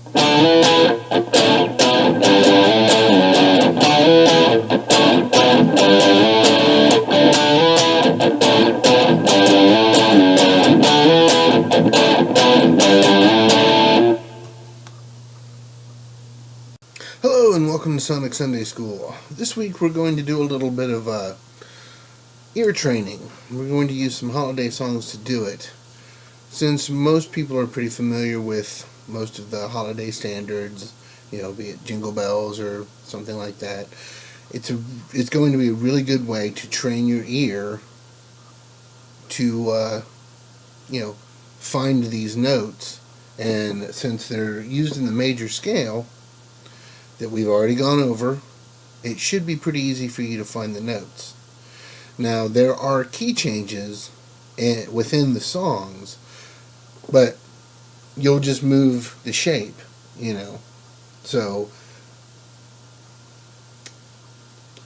Hello and welcome to Sonic Sunday School. This week we're going to do a little bit of ear training. We're going to use some holiday songs to do it. Since most people are pretty familiar with most of the holiday standards, be it Jingle Bells or something like that, it's going to be a really good way to train your ear to find these notes. And since they're used in the major scale that we've already gone over, it should be pretty easy for you to find the notes. Now, there are key changes within the songs, but you'll just move the shape, So,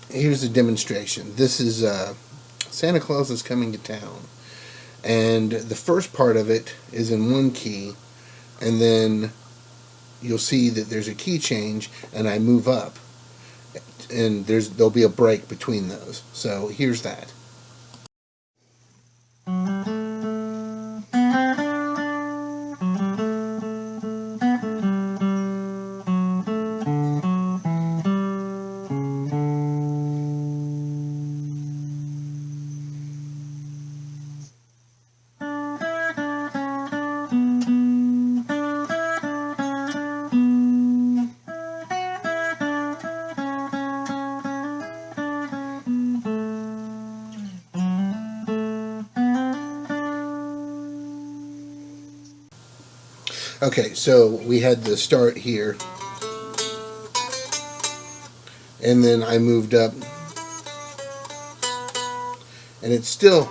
here's a demonstration. This is Santa Claus is Coming to Town. And the first part of it is in one key, and then you'll see that there's a key change, and I move up. And there'll be a break between those. So here's that. Okay, so we had the start here, and then I moved up, and it's still,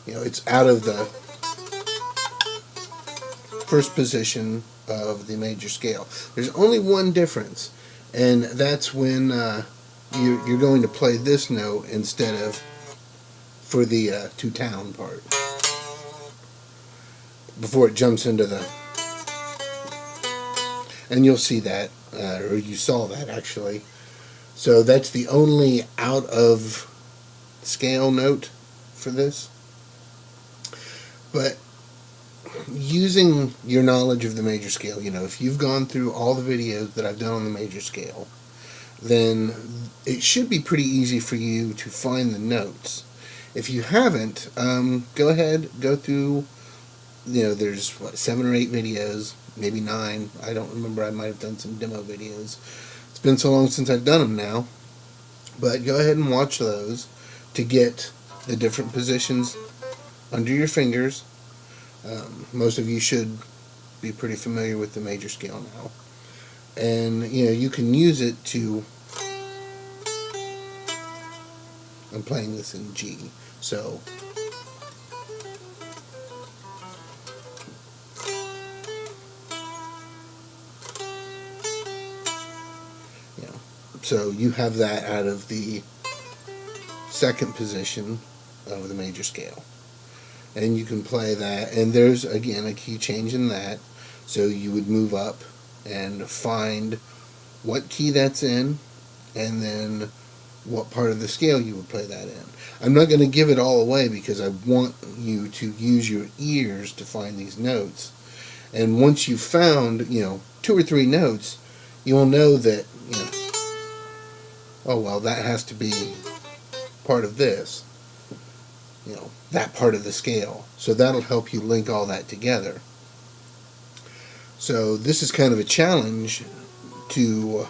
it's out of the first position of the major scale. There's only one difference, and that's when you're going to play this note instead of for the to town part, before it jumps into the, and you'll see that, or you saw that actually. So that's the only out of scale note for this. But using your knowledge of the major scale, if you've gone through all the videos that I've done on the major scale, then it should be pretty easy for you to find the notes. If you haven't, go ahead, go through, there's 7 or 8 videos, maybe 9. I don't remember. I might have done some demo videos. It's been so long since I've done them now. But go ahead and watch those to get the different positions under your fingers. Most of you should be pretty familiar with the major scale now. And, you can use it to, I'm playing this in G, so so you have that out of the second position of the major scale. And you can play that, and there's again a key change in that, so you would move up and find what key that's in, and then what part of the scale you would play that in. I'm not going to give it all away because I want you to use your ears to find these notes. And once you've found, 2 or 3 notes, you'll know that, oh well, that has to be part of this, that part of the scale. So that'll help you link all that together. So this is kind of a challenge to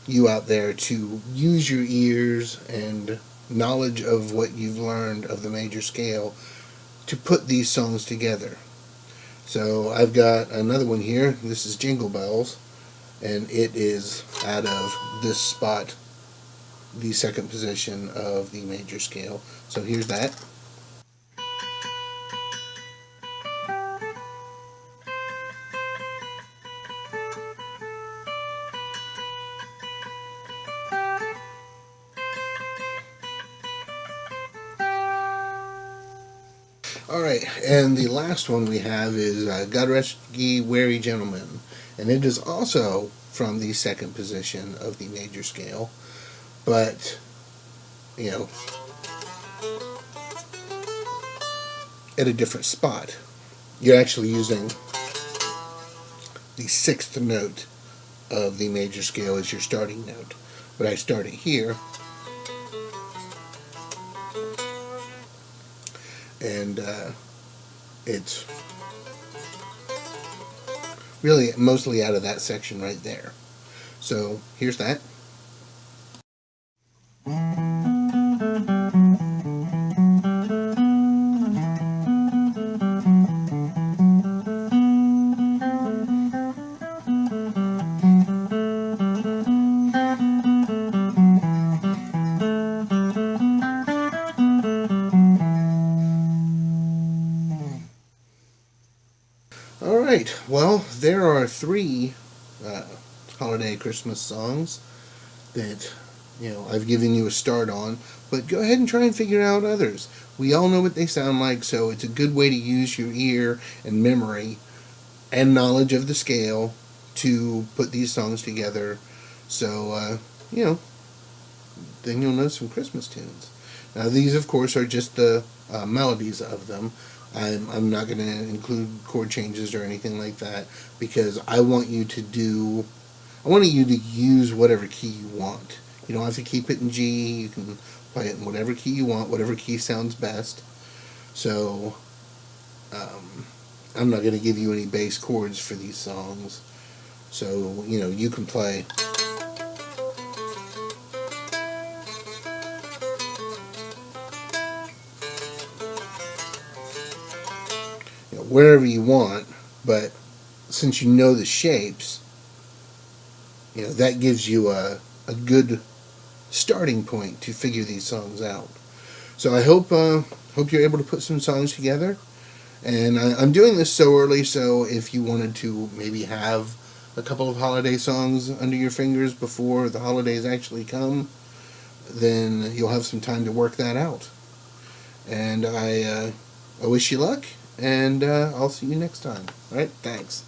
you out there to use your ears and knowledge of what you've learned of the major scale to put these songs together. So I've got another one here. This is Jingle Bells, and it is out of this spot, the second position of the major scale. So here's that. Alright, and the last one we have is God Rest Ye Wary Gentlemen. And it is also from the second position of the major scale. But, you know, at a different spot. You're actually using the sixth note of the major scale as your starting note. But I start it here, and it's really mostly out of that section right there. So here's that. All right. Well, there are three holiday Christmas songs that I've given you a start on, but go ahead and try and figure out others. We all know what they sound like, so it's a good way to use your ear and memory and knowledge of the scale to put these songs together. So then you'll know some Christmas tunes. Now these, of course, are just the melodies of them. I'm not going to include chord changes or anything like that because I want you to use whatever key you want. You don't have to keep it in G. You can play it in whatever key you want, whatever key sounds best. So I'm not going to give you any bass chords for these songs. So you can play. Wherever you want, but since you know the shapes, that gives you a good starting point to figure these songs out. So I hope you're able to put some songs together. And I'm doing this so early, so if you wanted to maybe have a couple of holiday songs under your fingers before the holidays actually come, then you'll have some time to work that out. And I wish you luck, and I'll see you next time. All right, thanks.